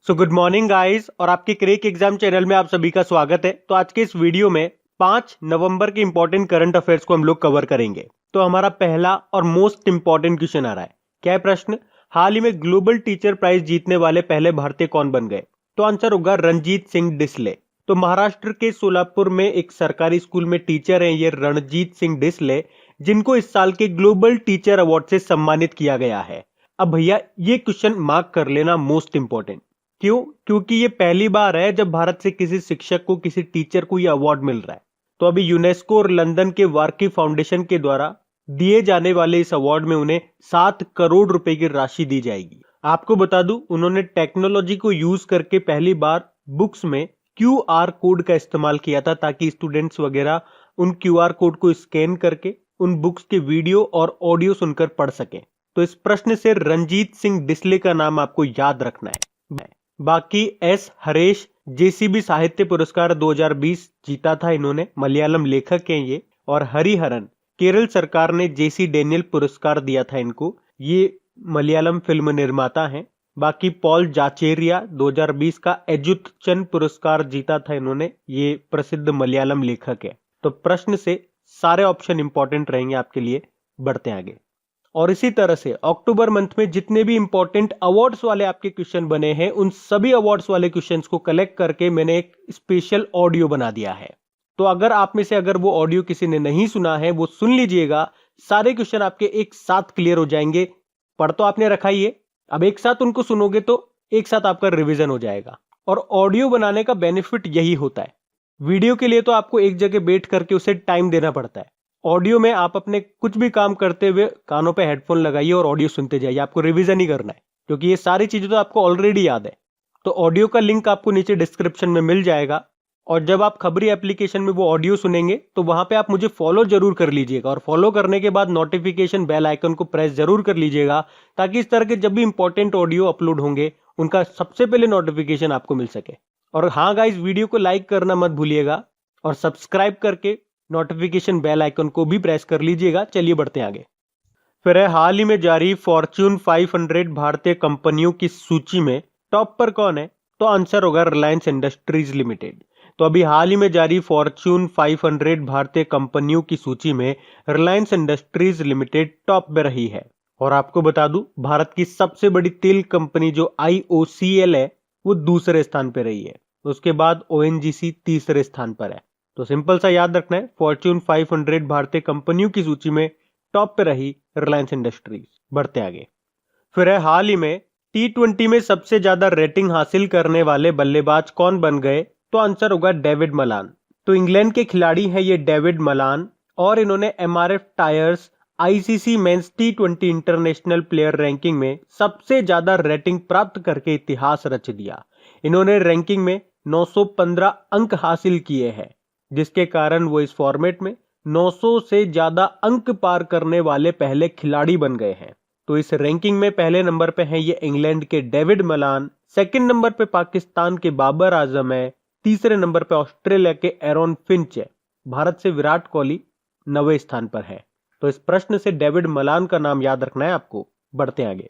Good morning guys और आपके crack exam channel में आप सभी का स्वागत है। तो आज के इस वीडियो में 5 नवंबर के इंपॉर्टेंट करंट अफेयर्स को हम लोग कवर करेंगे। तो हमारा पहला और मोस्ट इंपॉर्टेंट क्वेश्चन आ रहा है। क्या है प्रश्न? हाल ही में ग्लोबल टीचर प्राइज जीतने वाले पहले भारतीय कौन बन गए? तो आंसर होगा रणजीत सिंह डिसले। तो महाराष्ट्र के सोलापुर में एक सरकारी स्कूल में टीचर हैं ये रणजीत सिंह डिसले, जिनको इस साल के ग्लोबल टीचर अवार्ड से सम्मानित किया गया है। अब भैया ये क्वेश्चन मार्क कर लेना मोस्ट इंपॉर्टेंट। क्यों? क्योंकि ये पहली बार है जब भारत से किसी शिक्षक को, किसी टीचर को ये अवार्ड मिल रहा है। तो अभी यूनेस्को और लंदन के वार्की फाउंडेशन के द्वारा दिए जाने वाले इस अवार्ड में उन्हें 7 करोड़ रुपए की राशि दी जाएगी। आपको बता दूं, उन्होंने टेक्नोलॉजी को यूज करके पहली बार बुक्स में QR कोड का इस्तेमाल किया था, ताकि स्टूडेंट्स वगैरह उन QR कोड को स्कैन करके उन बुक्स के वीडियो और ऑडियो सुनकर पढ़ सकें। तो इस प्रश्न से रणजीत सिंह डिसले का नाम आपको याद रखना है। बाकी एस हरेश JCB साहित्य पुरस्कार 2020 जीता था इन्होंने, मलयालम लेखक हैं ये। और हरिहरन, केरल सरकार ने JC डेनियल पुरस्कार दिया था इनको, ये मलयालम फिल्म निर्माता हैं। बाकी पॉल जाचेरिया 2020 का एजुतचन पुरस्कार जीता था इन्होंने, ये प्रसिद्ध मलयालम लेखक है। तो प्रश्न से सारे ऑप्शन इंपॉर्टेंट रहेंगे आपके लिए। बढ़ते हैं आगे। और इसी तरह से अक्टूबर मंथ में जितने भी इंपॉर्टेंट अवार्ड्स वाले आपके क्वेश्चन बने हैं, उन सभी अवार्ड्स वाले क्वेश्चंस को कलेक्ट करके मैंने एक स्पेशल ऑडियो बना दिया है। तो अगर आप में से अगर वो ऑडियो किसी ने नहीं सुना है, वो सुन लीजिएगा। सारे क्वेश्चन आपके एक साथ क्लियर हो जाएंगे। पढ़ तो आपने रखा ही है, अब एक साथ उनको सुनोगे तो एक साथ आपका रिविजन हो जाएगा। और ऑडियो बनाने का बेनिफिट यही होता है। वीडियो के लिए तो आपको एक जगह बैठ करके उसे टाइम देना पड़ता है। ऑडियो में आप अपने कुछ भी काम करते हुए कानों पे हेडफोन लगाइए और ऑडियो सुनते जाइए। आपको रिवीजन ही करना है, क्योंकि ये सारी चीजें तो आपको ऑलरेडी याद है। तो ऑडियो का लिंक आपको नीचे डिस्क्रिप्शन में मिल जाएगा। और जब आप खबरी एप्लीकेशन में वो ऑडियो सुनेंगे तो वहां पे आप मुझे फॉलो जरूर कर लीजिएगा। और फॉलो करने के बाद नोटिफिकेशन बेल आइकन को प्रेस जरूर कर लीजिएगा, ताकि इस तरह के जब भी इंपॉर्टेंट ऑडियो अपलोड होंगे उनका सबसे पहले नोटिफिकेशन आपको मिल सके। और हाँ गाइस, वीडियो को लाइक करना मत भूलिएगा और सब्सक्राइब करके नोटिफिकेशन बेल आइकन को भी प्रेस कर लीजिएगा। चलिए बढ़ते हैं आगे। फिर है हाल ही में जारी फॉर्च्यून 500 भारतीय कंपनियों की सूची में टॉप पर कौन है? तो आंसर होगा रिलायंस इंडस्ट्रीज लिमिटेड। तो अभी हाल ही में जारी फॉर्च्यून 500 भारतीय कंपनियों की सूची में रिलायंस इंडस्ट्रीज लिमिटेड टॉप पे रही है। और आपको बता दूं, भारत की सबसे बड़ी तेल कंपनी जो IOCL है वो दूसरे स्थान पे रही है। उसके बाद ONGC तीसरे स्थान पर है। तो सिंपल सा याद रखना है, फॉर्च्यून 500 भारतीय कंपनियों की सूची में टॉप पे रही रिलायंस इंडस्ट्रीज। बढ़ते आगे। फिर है हाल ही में T20 में सबसे ज्यादा रेटिंग हासिल करने वाले बल्लेबाज कौन बन गए? तो आंसर होगा डेविड मलान। तो इंग्लैंड के खिलाड़ी हैं ये डेविड मलान, और इन्होंने MRF tyres ICC men's T20 international player ranking में सबसे ज्यादा रेटिंग प्राप्त करके इतिहास रच दिया। इन्होंने रैंकिंग में 915 अंक हासिल किए हैं, जिसके कारण वो इस फॉर्मेट में 900 से ज्यादा अंक पार करने वाले पहले खिलाड़ी बन गए हैं। तो इस रैंकिंग में पहले नंबर पे हैं ये इंग्लैंड के डेविड मलान, सेकंड नंबर पे पाकिस्तान के बाबर आजम है, तीसरे नंबर पे ऑस्ट्रेलिया के एरॉन फिंच है। भारत से विराट कोहली 9वें स्थान पर है। तो इस प्रश्न से डेविड मलान का नाम याद रखना है आपको। बढ़ते आगे।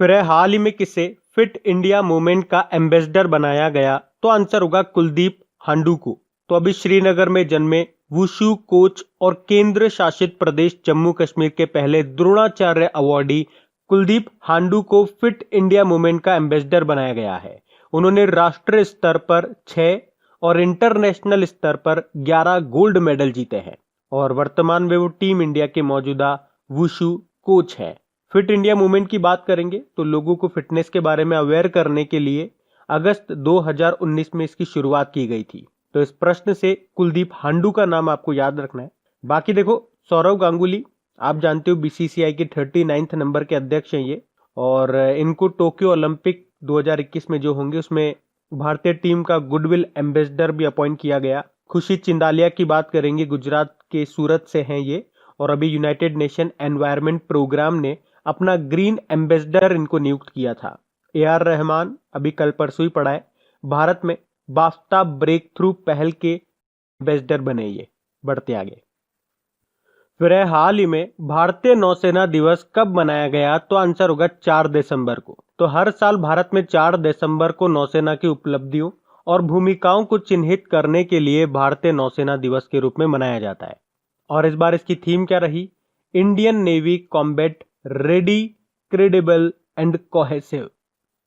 फिर है हाल ही में किसे फिट इंडिया मूवमेंट का एम्बेसडर बनाया गया? तो आंसर होगा कुलदीप हांडू को। तो अभी श्रीनगर में जन्मे वुशु कोच और केंद्र शासित प्रदेश जम्मू कश्मीर के पहले द्रोणाचार्य अवार्डी कुलदीप हांडू को फिट इंडिया मूवमेंट का एम्बेसडर बनाया गया है। उन्होंने राष्ट्रीय स्तर पर 6 और इंटरनेशनल स्तर पर 11 गोल्ड मेडल जीते हैं, और वर्तमान में वो टीम इंडिया के मौजूदा वुशु कोच है। फिट इंडिया मूवमेंट की बात करेंगे तो लोगों को फिटनेस के बारे में अवेयर करने के लिए अगस्त 2019 में इसकी शुरुआत की गई थी। तो इस प्रश्न से कुलदीप हांडू का नाम आपको याद रखना है। बाकी देखो, सौरव गांगुली आप जानते हो BCCI के 39 नंबर के अध्यक्ष हैं ये, और इनको टोक्यो ओलंपिक 2021 में जो होंगे उसमें भारतीय टीम का गुडविल एम्बेसडर भी अपॉइंट किया गया। खुशी चिंदालिया की बात करेंगे, गुजरात के सूरत से हैं ये, और अभी यूनाइटेड नेशन एनवायरमेंट प्रोग्राम ने अपना ग्रीन एम्बेसडर इनको नियुक्त किया था। AR रहमान अभी कल परसों ही पढ़ा है, भारत में बाफ्टा ब्रेक थ्रू पहल के एम्बेसडर बने ये। बढ़ते आगे। फिर है हाल ही में भारतीय नौसेना दिवस कब मनाया गया? तो आंसर होगा 4 दिसंबर को। तो हर साल भारत में 4 दिसंबर को नौसेना की उपलब्धियों और भूमिकाओं को चिन्हित करने के लिए भारतीय नौसेना दिवस के रूप में मनाया जाता है। और इस बार इसकी थीम क्या रही? Indian navy combat ready, credible and cohesive.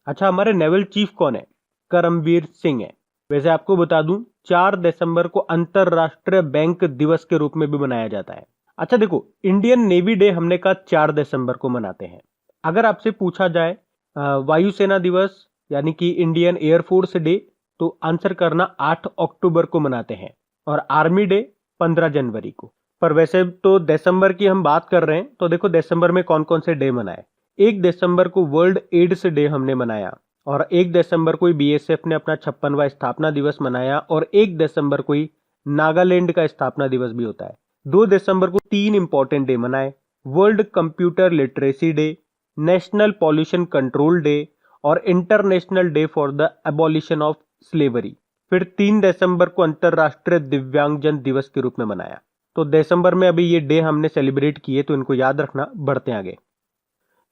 अच्छा, हमारे नेवल चीफ कौन है? करमबीर सिंह है। वैसे आपको बता दूं, 4 दिसंबर को अंतरराष्ट्रीय बैंक दिवस के रूप में भी मनाया जाता है। अच्छा देखो, इंडियन नेवी डे हमने कहा 4 दिसंबर को मनाते हैं। अगर आपसे पूछा जाए वायुसेना दिवस यानी कि इंडियन एयरफोर्स डे, तो आंसर करना 8 अक्टूबर को मनाते हैं, और आर्मी डे 15 जनवरी को। पर वैसे तो दिसंबर की हम बात कर रहे हैं, तो देखो दिसंबर में कौन कौन से डे मनाए। 1 दिसंबर को वर्ल्ड एड्स डे हमने मनाया, और 1 दिसंबर को बीएसएफ ने अपना 56वां स्थापना दिवस मनाया, और 1 दिसंबर को ही नागालैंड का स्थापना दिवस भी होता है। 2 दिसंबर को 3 इंपॉर्टेंट डे मनाए, world computer literacy day, national pollution control day और international day for the abolition of slavery. फिर 3 दिसंबर को अंतरराष्ट्रीय दिव्यांगजन दिवस के रूप में मनाया। तो दिसंबर में अभी ये डे हमने सेलिब्रेट किए, तो इनको याद रखना। बढ़ते आगे।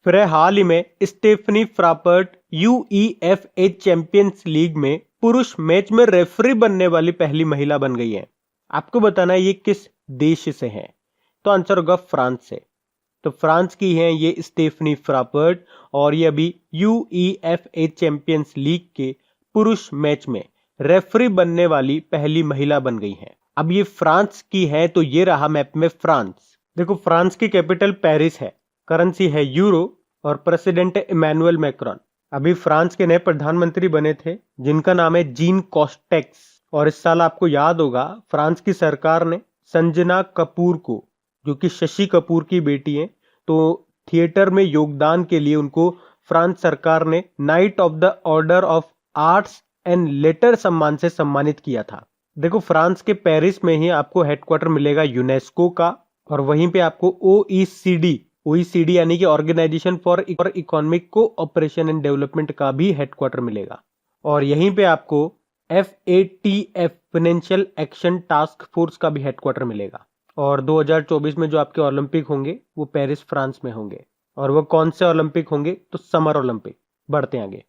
फिर हाल ही में स्टेफनी फ्रापर्ट यूईएफए चैंपियंस लीग में पुरुष मैच में रेफरी बनने वाली पहली महिला बन गई है। आपको बताना है ये किस देश से है, तो आंसर होगा फ्रांस से। तो फ्रांस की हैं ये स्टेफनी फ्रापर्ट, और ये अभी यूईएफए चैंपियंस लीग के पुरुष मैच में रेफरी बनने वाली पहली महिला बन गई हैं। अब ये फ्रांस की है, तो ये रहा मैप में फ्रांस। देखो, फ्रांस की कैपिटल पेरिस है, करेंसी है यूरो, और प्रेसिडेंट है इमैनुअल मैक्रोन। अभी फ्रांस के नए प्रधानमंत्री बने थे जिनका नाम है जीन कॉस्टेक्स। और इस साल आपको याद होगा, फ्रांस की सरकार ने संजना कपूर को, जो कि शशि कपूर की बेटी है, तो थिएटर में योगदान के लिए उनको फ्रांस सरकार ने night of the order of arts and later सम्मान से सम्मानित किया था। देखो, फ्रांस के पेरिस में ही आपको हेडक्वार्टर मिलेगा यूनेस्को का, और वहीं पे आपको ओईसीडी यानी कि organisation for economic cooperation and development का भी हेडक्वार्टर मिलेगा। और यहीं पे आपको FATF financial action task force का भी हेडक्वार्टर मिलेगा। और 2024 में जो आपके ओलंपिक होंगे वो पेरिस फ्रांस में होंगे। और वो कौन से ओलंपिक होंगे? तो समर ओलंपिक। बढ़ते आगे।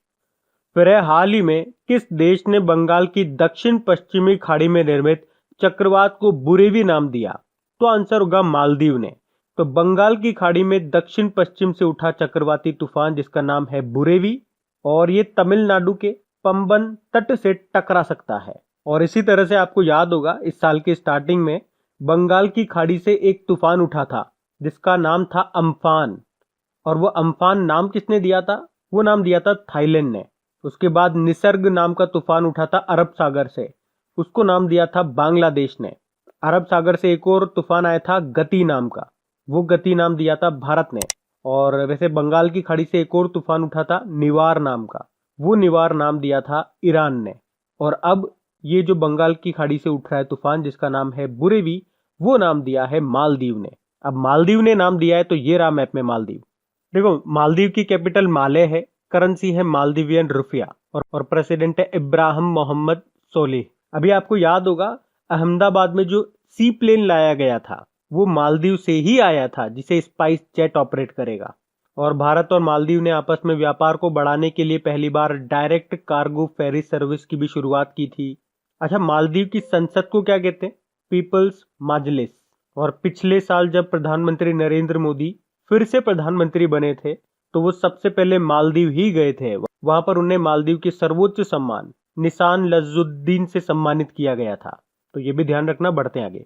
फिर हाल ही में किस देश ने बंगाल की दक्षिण पश्चिमी खाड़ी में निर्मित चक्रवात को बुरेवी नाम दिया? तो आंसर होगा मालदीव ने। तो बंगाल की खाड़ी में दक्षिण पश्चिम से उठा चक्रवाती तूफान जिसका नाम है बुरेवी, और ये तमिलनाडु के पंबन तट से टकरा सकता है। और इसी तरह से आपको याद होगा, इस साल के स्टार्टिंग में बंगाल की खाड़ी से एक तूफान उठा था जिसका नाम था अम्फान। और वो अम्फान नाम किसने दिया था? वो नाम दिया था थाईलैंड ने। उसके बाद निसर्ग नाम का तूफान उठा था अरब सागर से, उसको नाम दिया था बांग्लादेश ने। अरब सागर से एक और तूफान आया था गति नाम का, वो गति नाम दिया था भारत ने। और वैसे बंगाल की खाड़ी से एक और तूफान उठा था निवार नाम का, वो निवार नाम दिया था ईरान ने। और अब ये जो बंगाल की खाड़ी से उठ रहा है तूफान जिसका नाम है बुरेवी, वो नाम दिया है मालदीव ने। अब मालदीव ने नाम दिया है, तो ये रहा मैप में मालदीव। देखो, मालदीव की कैपिटल माले है, करेंसी है मालदीवियन रुपया, और प्रेसिडेंट है इब्राहिम मोहम्मद सोलिह। अभी आपको याद होगा, अहमदाबाद में जो सी प्लेन लाया गया था वो मालदीव से ही आया था, जिसे स्पाइस जेट ऑपरेट करेगा। और भारत और मालदीव ने आपस में व्यापार को बढ़ाने के लिए पहली बार डायरेक्ट कार्गो फेरी सर्विस की भी शुरुआत की थी। अच्छा, मालदीव की संसद को क्या कहते हैं? पीपल्स मजलिस। और पिछले साल जब प्रधानमंत्री नरेंद्र मोदी फिर से प्रधानमंत्री बने थे, तो वो सबसे पहले मालदीव ही गए थे। वहां पर उन्हें मालदीव के सर्वोच्च सम्मान निशान लजुद्दीन से सम्मानित किया गया था। तो ये भी ध्यान रखना। बढ़ते आगे।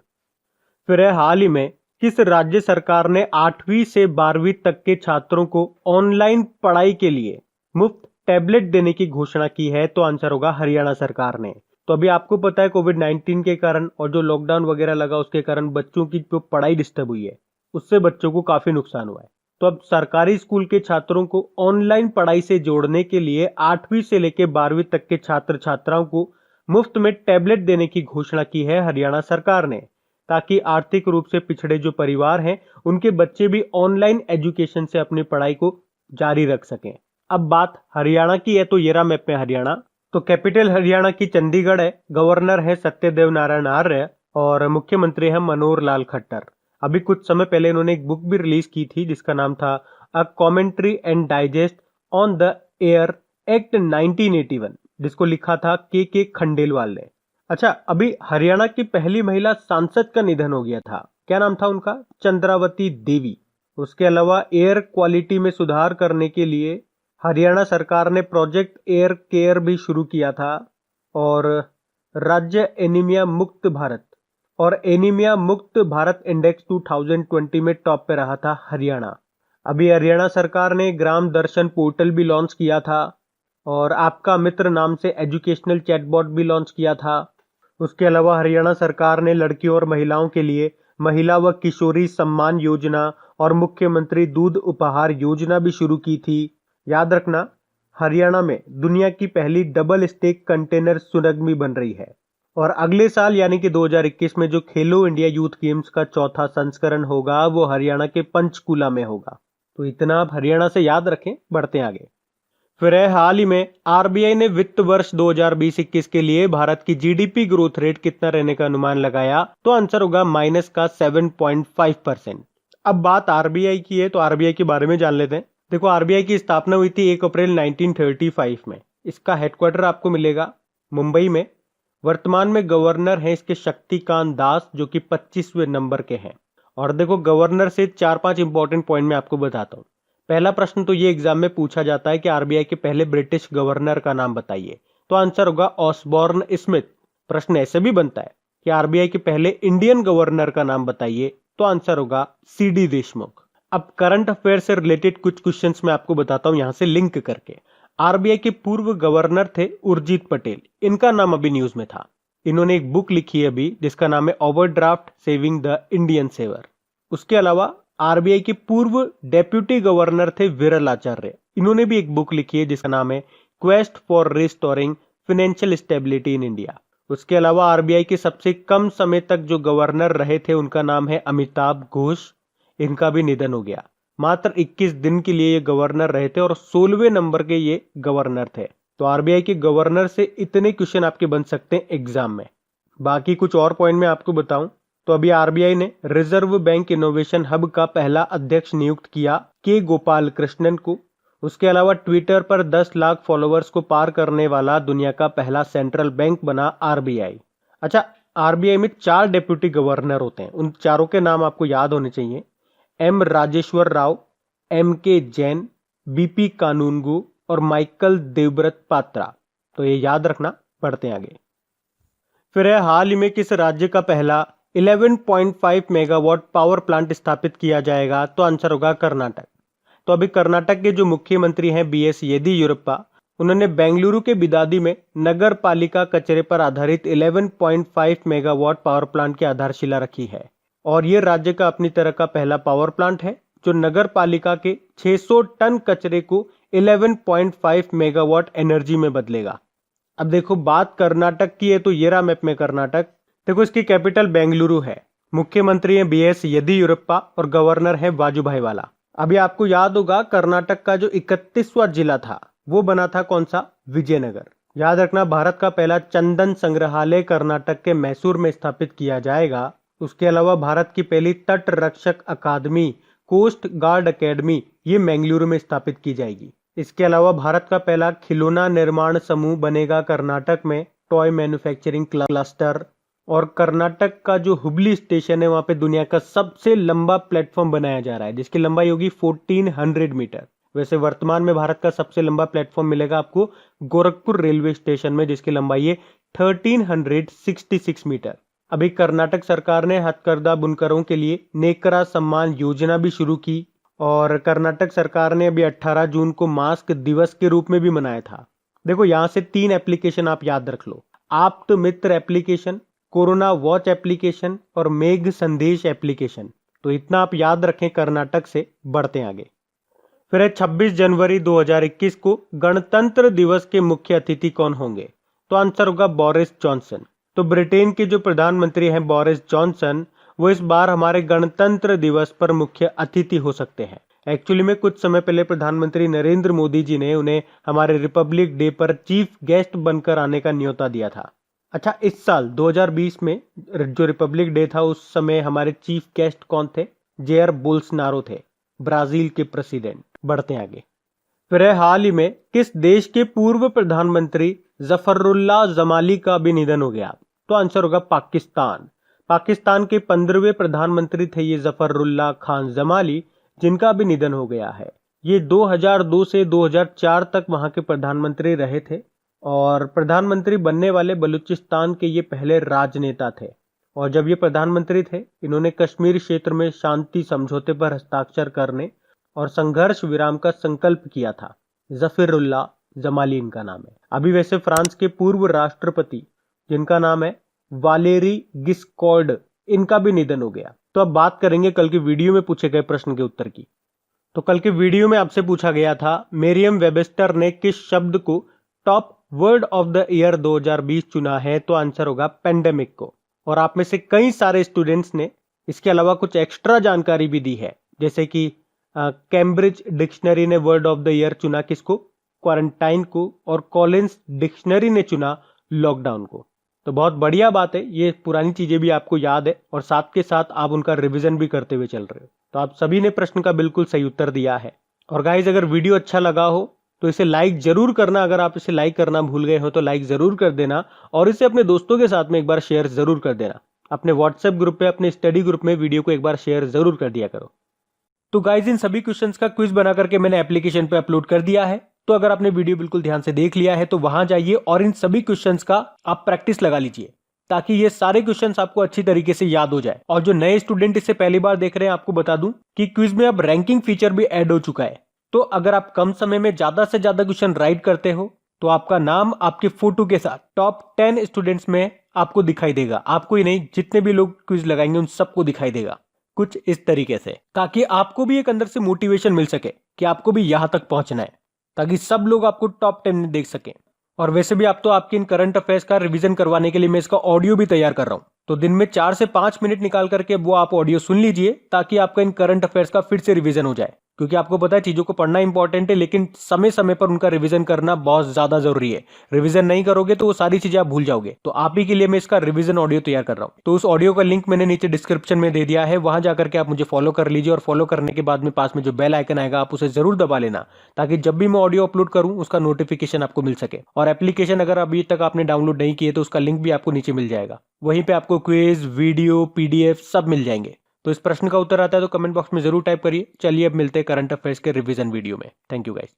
फिर हाल ही में किस राज्य सरकार ने 8वीं से 12वीं तक के छात्रों को ऑनलाइन पढ़ाई के लिए मुफ्त टैबलेट देने की घोषणा की है? तो आंसर होगा हरियाणा सरकार ने। तो अभी आपको पता है कोविड-19 के कारण और जो लॉकडाउन वगैरह लगा उसके कारण बच्चों की जो पढ़ाई डिस्टर्ब हुई है, उससे बच्चों को काफी नुकसान हुआ है। तो अब सरकारी स्कूल के छात्रों को ऑनलाइन पढ़ाई से जोड़ने के लिए 8वीं से लेकर 12वीं तक के छात्र छात्राओं को मुफ्त में टैबलेट देने की घोषणा की है हरियाणा सरकार ने, ताकि आर्थिक रूप से पिछड़े जो परिवार हैं उनके बच्चे भी ऑनलाइन एजुकेशन से अपनी पढ़ाई को जारी रख सकें। अब बात हरियाणा की है, तो ये रहा मैप में हरियाणा। तो कैपिटल हरियाणा की चंडीगढ़ है, गवर्नर है सत्यदेव नारायण आर्य, और मुख्यमंत्री है मनोहर लाल खट्टर। अभी कुछ समय पहले इन्होंने एक बुक भी रिलीज की थी जिसका नाम था a commentary and digest on the air act 1981, जिसको लिखा था के खंडेलवाल ने। अच्छा, अभी हरियाणा की पहली महिला सांसद का निधन हो गया था। क्या नाम था उनका? चंद्रावती देवी। उसके अलावा एयर क्वालिटी में सुधार करने के लिए हरियाणा सरकार ने प्रोजेक्ट एयर केयर भी शुरू किया था। और राज्य एनीमिया मुक्त भारत और एनीमिया मुक्त भारत इंडेक्स 2020 में टॉप पे रहा था हरियाणा। अभी हरियाणा सरकार ने ग्राम दर्शन पोर्टल भी लॉन्च किया था और आपका मित्र नाम से एजुकेशनल चैटबॉट भी लॉन्च किया था। उसके अलावा हरियाणा सरकार ने लड़कियों और महिलाओं के लिए महिला व किशोरी सम्मान योजना और मुख्यमंत्री दूध उपहार योजना भी शुरू की थी। याद रखना, हरियाणा में दुनिया की पहली डबल स्टेक कंटेनर सुरंग भी बन रही है। और अगले साल यानी कि 2021 में जो खेलो इंडिया यूथ गेम्स का चौथा संस्करण होगा वो हरियाणा के पंचकूला में होगा। तो इतना आप हरियाणा से याद रखें। बढ़ते हैं आगे। फिर हाल ही में आरबीआई ने वित्त वर्ष 2020-21 के लिए भारत की जीडीपी ग्रोथ रेट कितना रहने का अनुमान लगाया, तो आंसर होगा माइनस का 7.5%। अब बात आरबीआई की है तो आरबीआई के बारे में जान लेते हैं। देखो, आरबीआई की स्थापना हुई थी 1 अप्रैल 1935 में। इसका हेडक्वार्टर आपको मिलेगा मुंबई में। वर्तमान में गवर्नर हैं इसके शक्तिकांत दास, जो कि 25वें नंबर के हैं। और देखो, गवर्नर से 4-5 इंपॉर्टेंट पॉइंट मैं आपको बताता हूँ। पहला प्रश्न तो ये एग्जाम में पूछा जाता है कि आरबीआई के पहले ब्रिटिश गवर्नर का नाम बताइए, तो आंसर होगा ऑसबॉर्न स्मिथ। प्रश्न ऐसे भी बनता है कि आरबीआई के पहले इंडियन गवर्नर का नाम बताइए, तो आंसर होगा सीडी देशमुख। अब करंट अफेयर से रिलेटेड कुछ क्वेश्चंस मैं आपको बताता हूं यहां से लिंक करके। आरबीआई के पूर्व गवर्नर थे उर्जित पटेल। इनका नाम अभी न्यूज में था। इन्होंने एक बुक लिखी है अभी जिसका नाम है overdraft saving the Indian saver. उसके अलावा आरबीआई के पूर्व डेप्यूटी गवर्नर थे विरल आचार्य। इन्होंने भी एक बुक लिखी है जिसका नाम है quest for restoring financial stability in India. उसके अलावा आरबीआई के सबसे कम समय तक जो गवर्नर रहे थे उनका नाम है अमिताभ घोष। इनका भी निधन हो गया। मात्र 21 दिन के लिए ये गवर्नर रहे थे और 16वें नंबर के ये गवर्नर थे। तो आरबीआई के गवर्नर से इतने क्वेश्चन आपके बन सकते हैं एग्जाम में। बाकी कुछ और पॉइंट मैं आपको बताऊं तो अभी आरबीआई ने रिजर्व बैंक इनोवेशन हब का पहला अध्यक्ष नियुक्त किया के गोपाल कृष्णन को। उसके अलावा ट्विटर पर 10 लाख फॉलोअर्स को पार करने वाला दुनिया का पहला सेंट्रल बैंक बना आरबीआई। अच्छा, आरबीआई में 4 डेप्यूटी गवर्नर होते हैं। उन चारों के नाम आपको याद होने चाहिए। एम राजेश्वर राव, एम के जैन, बीपी कानूनगो और माइकल देवव्रत पात्रा। तो ये याद रखना। बढ़ते हैं आगे। फिर है हाल ही में किस राज्य का पहला 11.5 मेगावाट पावर प्लांट स्थापित किया जाएगा, तो आंसर होगा कर्नाटक। तो अभी कर्नाटक के जो मुख्यमंत्री हैं बीएस येदियुरप्पा, उन्होंने बेंगलुरु के बिदादी में नगर पालिका कचरे पर आधारित 11.5 मेगावाट पावर प्लांट की आधारशिला रखी है। और ये राज्य का अपनी तरह का पहला पावर प्लांट है जो नगर पालिका के 600 टन कचरे को 11.5 मेगावाट एनर्जी में बदलेगा। अब देखो, बात कर्नाटक की है तो ये रहा मैप में कर्नाटक। देखो, इसकी कैपिटल बेंगलुरु है। मुख्यमंत्री हैं बीएस येदियुरप्पा और गवर्नर है वाजुभाई वाला। अभी आपको याद होगा कर्नाटक का जो 31वां जिला था वो बना था कौन सा? विजयनगर। याद रखना, भारत का पहला चंदन संग्रहालय कर्नाटक के मैसूर में स्थापित किया जाएगा। उसके अलावा भारत की पहली तट रक्षक अकादमी कोस्ट गार्ड अकेडमी ये बेंगलुरु में स्थापित की जाएगी। इसके अलावा भारत का पहला खिलौना निर्माण समूह बनेगा कर्नाटक में, टॉय मैन्युफैक्चरिंग क्लस्टर। और कर्नाटक का जो हुबली स्टेशन है वहां पे दुनिया का सबसे लंबा प्लेटफॉर्म बनाया जा रहा है जिसकी लंबाई होगी 1400 मीटर। वैसे वर्तमान में भारत का सबसे लंबा प्लेटफॉर्म मिलेगा आपको गोरखपुर रेलवे स्टेशन में जिसकी लंबाई है 1366 मीटर। अभी कर्नाटक सरकार ने हथकरघा बुनकरों के लिए नेकरा सम्मान योजना भी शुरू की। और कर्नाटक सरकार ने अभी 18 जून को मास्क दिवस के रूप में भी मनाया था। देखो, यहां से 3 एप्लीकेशन आप याद रख लो। आप्त मित्र एप्लीकेशन, कोरोना वॉच एप्लीकेशन और मेघ संदेश एप्लीकेशन। तो इतना आप याद रखें कर्नाटक से। बढ़ते हैं आगे। फिर है 26 जनवरी 2021 को गणतंत्र दिवस के मुख्य अतिथि कौन होंगे, तो आंसर होगा बोरिस जॉनसन। तो ब्रिटेन के जो प्रधानमंत्री हैं बोरिस जॉनसन, वो इस बार हमारे गणतंत्र दिवस पर मुख्य अतिथि हो सकते हैं। एक्चुअली में कुछ समय पहले प्रधानमंत्री नरेंद्र मोदी जी ने उन्हें हमारे रिपब्लिक डे पर चीफ गेस्ट बनकर आने का न्योता दिया था। अच्छा, इस साल 2020 में जो रिपब्लिक डे था उस समय हमारे चीफ गेस्ट कौन थे? जेयर बोल्सनारो थे, ब्राजील के प्रेसिडेंट। बढ़ते हैं आगे। फिर है हाल ही में किस देश के पूर्व प्रधानमंत्री जफरुल्लाह जमाली का भी निधन हो गया? तो आंसर होगा पाकिस्तान। पाकिस्तान के 15वें प्रधानमंत्री थे ये जफरुल्लाह खान जमाली, जिनका भी निधन हो गया है। ये 2002 से 2004 तक वहां के प्रधानमंत्री रहे थे और प्रधानमंत्री बनने वाले बलूचिस्तान के ये पहले राजनेता थे। और जब ये प्रधानमंत्री थे, इन्होंने कश्मीर क्षेत्र में शांति समझौते पर हस्ताक्षर करने और संघर्ष विराम का संकल्प किया था। जफरुल्लाह जमाली इनका नाम है। अभी वैसे फ्रांस के पूर्व राष्ट्रपति जिनका नाम है वालेरी गिस्कॉर्ड, इनका भी निधन हो गया। तो अब बात करेंगे कल की वीडियो में पूछे गए प्रश्न के उत्तर की। तो कल के वीडियो में आपसे पूछा गया था मेरियम वेबस्टर ने किस शब्द को top word of the year 2020 चुना है? तो आंसर होगा पेंडेमिक को। और आप में से कई सारे स्टूडेंट्स ने इसके अलावा कुछ एक्स्ट्रा जानकारी भी दी है, जैसे कि कैम्ब्रिज डिक्शनरी ने वर्ड ऑफ द ईयर चुना किसको? क्वारंटाइन को। और कॉलिंस डिक्शनरी ने चुना लॉकडाउन को। तो बहुत बढ़िया बात है, ये पुरानी चीजें भी आपको याद है और साथ के साथ आप उनका रिवीजन भी करते हुए चल रहे हो। तो आप सभी ने प्रश्न का बिल्कुल सही उत्तर दिया है। और गाइज, अगर वीडियो अच्छा लगा हो तो इसे लाइक जरूर करना। अगर आप इसे लाइक करना भूल गए हो तो लाइक जरूर कर देना और इसे अपने दोस्तों के साथ में एक बार शेयर जरूर कर देना। अपने व्हाट्सएप ग्रुप पे, अपने स्टडी ग्रुप में वीडियो को एक बार शेयर जरूर कर दिया करो। तो गाइज, इन सभी क्वेश्चंस का क्विज बना करके मैंने एप्लीकेशन पे अपलोड कर दिया है। तो अगर आपने वीडियो बिल्कुल ध्यान से देख लिया है तो वहां जाइए और इन सभी क्वेश्चंस का आप प्रैक्टिस लगा लीजिए, ताकि ये सारे क्वेश्चंस आपको अच्छी तरीके से याद हो जाए। और जो नए स्टूडेंट इसे पहली बार देख रहे हैं, आपको बता दूं कि क्विज में अब रैंकिंग फीचर भी ऐड हो चुका है। तो अगर आप कम समय में ज्यादा से ज्यादा क्वेश्चन राइट करते हो तो आपका नाम आपके फोटो के साथ टॉप 10 स्टूडेंट्स में आपको दिखाई देगा। आपको ही नहीं, जितने भी लोग क्विज लगाएंगे उन सबको दिखाई देगा कुछ इस तरीके से, ताकि आपको भी एक अंदर से मोटिवेशन मिल सके कि आपको भी यहां तक पहुंचना है, ताकि सब लोग आपको टॉप 10 में देख सकें। और वैसे भी आप तो आपके इन करंट अफेयर्स का रिवीजन करवाने के लिए मैं इसका ऑडियो भी तैयार कर रहा हूं। तो दिन में 4 से 5 मिनट निकाल करके वो आप ऑडियो सुन लीजिए, ताकि आपका इन करंट अफेयर्स का फिर से रिवीजन हो जाए। क्योंकि आपको पता है चीजों को पढ़ना इंपॉर्टेंट है, लेकिन समय समय पर उनका रिवीजन करना बहुत ज्यादा जरूरी है। रिवीजन नहीं करोगे तो वो सारी चीजें आप भूल जाओगे। तो आप ही के लिए मैं इसका रिवीजन ऑडियो तैयार कर रहा हूं। तो उस ऑडियो का लिंक मैंने नीचे डिस्क्रिप्शन में दे दिया है, वहां जाकर के आप मुझे फॉलो कर लीजिए। और फॉलो करने के बाद में पास में जो बेल आइकन आएगा आप उसे जरूर दबा लेना, ताकि जब भी मैं ऑडियो अपलोड करूं उसका नोटिफिकेशन आपको मिल सके। और एप्लीकेशन अगर अभी तक आपने डाउनलोड नहीं किए तो उसका लिंक भी आपको नीचे मिल जाएगा। वहीं पे आपको क्विज, वीडियो, पीडीएफ सब मिल जाएंगे। तो इस प्रश्न का उत्तर आता है तो कमेंट बॉक्स में जरूर टाइप करिए। चलिए अब मिलते हैं करंट अफेयर्स के रिवीजन वीडियो में। Thank you guys.